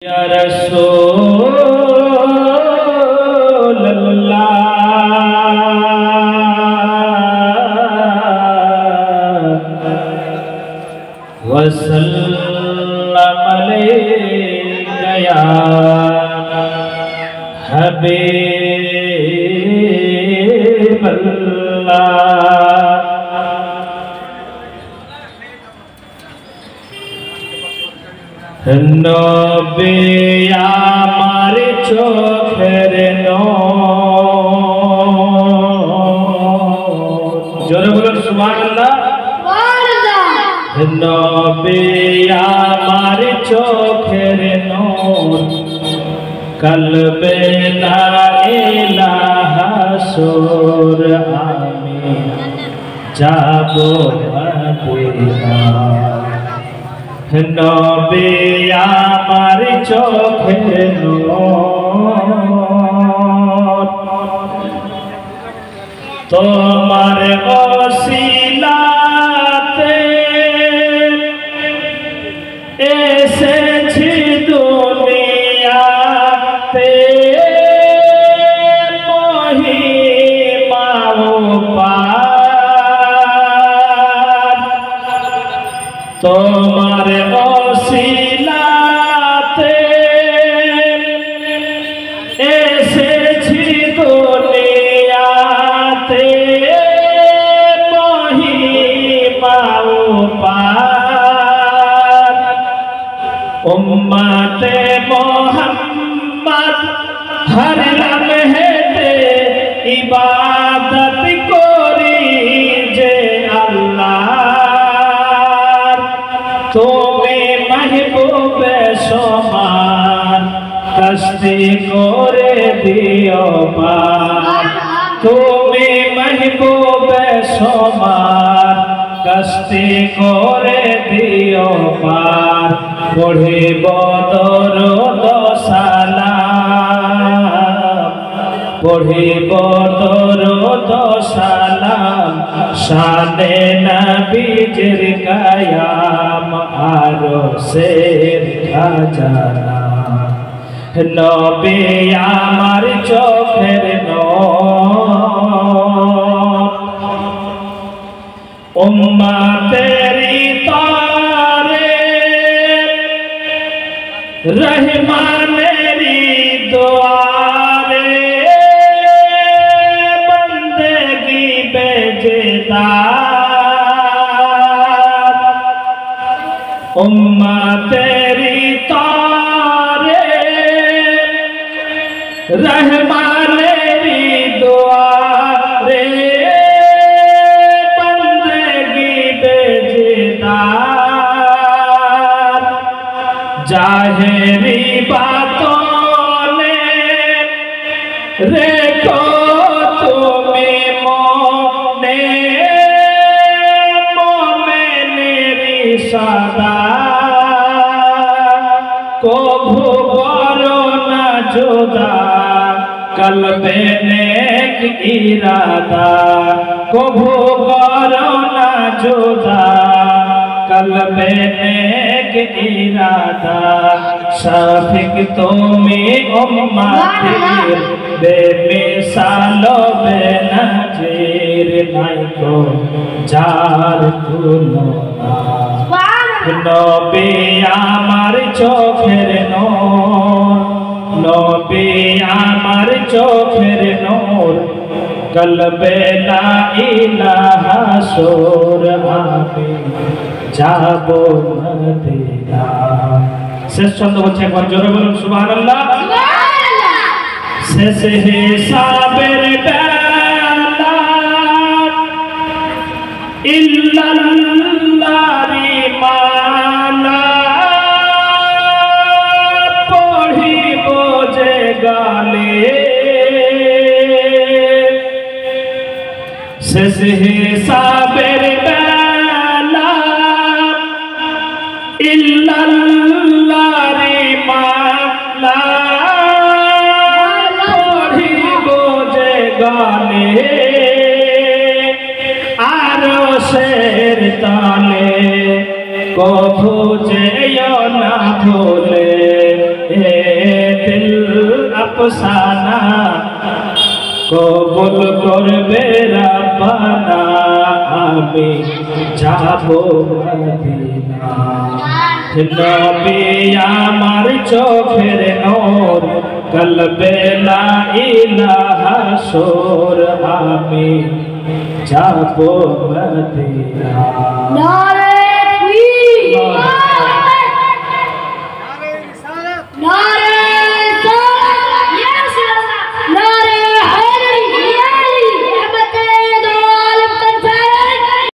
या रसूल अल्लाह वसल्लम अलैका या हबीब अल्लाह। नबी आमार चोखेर नूर, जोरे बोलेन सुबहानाल्लाह। नबी आमार चोखेर नूर, कल्बे ला इलाहा सुर आमी जाबो मदीना। नबी आमार चोखेर नूर, तोमार ओसिलाते एसेछि दुनियाते, महिमा पार तोमार ओसिलाते एसेछि दुनियाते, महिमा पार उम्मते मोहम्मद हर लम्हेते इबादत करी जे अल्लाह। তুমি महबूবে সমান কষ্টি করে দিও পার, তুমি महबूবে সমান কষ্টি করে দিও পার। পড়িব দরুদ সালাম, পড়িব দরুদ সালাম, শানে নবীজির কায়াম আরশের খাজানা। নবী আমার চোখের নূর, উম্মতেরি তারে रहमानेरी दुआरे, बंदगी बेजेदार उम्मतेरी तारे रहमानेरी दुआरे, बंदगी बेजेदार। जाहिरी बातों ने रेखो तुम्हें मोने, मोमेनेरी सदा कभू करो ना जुदा, कल्बे नेक इरादा कभू करो ना जुदा, कल्बे नेक इरादा। शाफिक तुम्हें उम्मतीर बेमिसाल बेनजीर, नाइको जार तुलना। नबी आमार चोखेर नूर, नबी आमार चोखेर नूर, कल्बे ला इलाहा सुर आमी जाबो मदीना। শেষ ছন্দ হচ্ছে একবার জোরে বলুন সুবহানাল্লাহ। শেষ হিসাবের বেলা ইল্লাল্লাহি মালা, পড়িব যে গালে শেষ হিসাবের বেলা ইল্লাল্লাহি মালা, পড়িব যে গালে আরশের তালে, কভু যেও না ভুলে এ দিল আফসানা কবুল করবে রাব্বানা আমি যাব মদিনা নবী আমার চোখের নূর কলবে লা ইলাহা সুর আমি যাব মদিনা।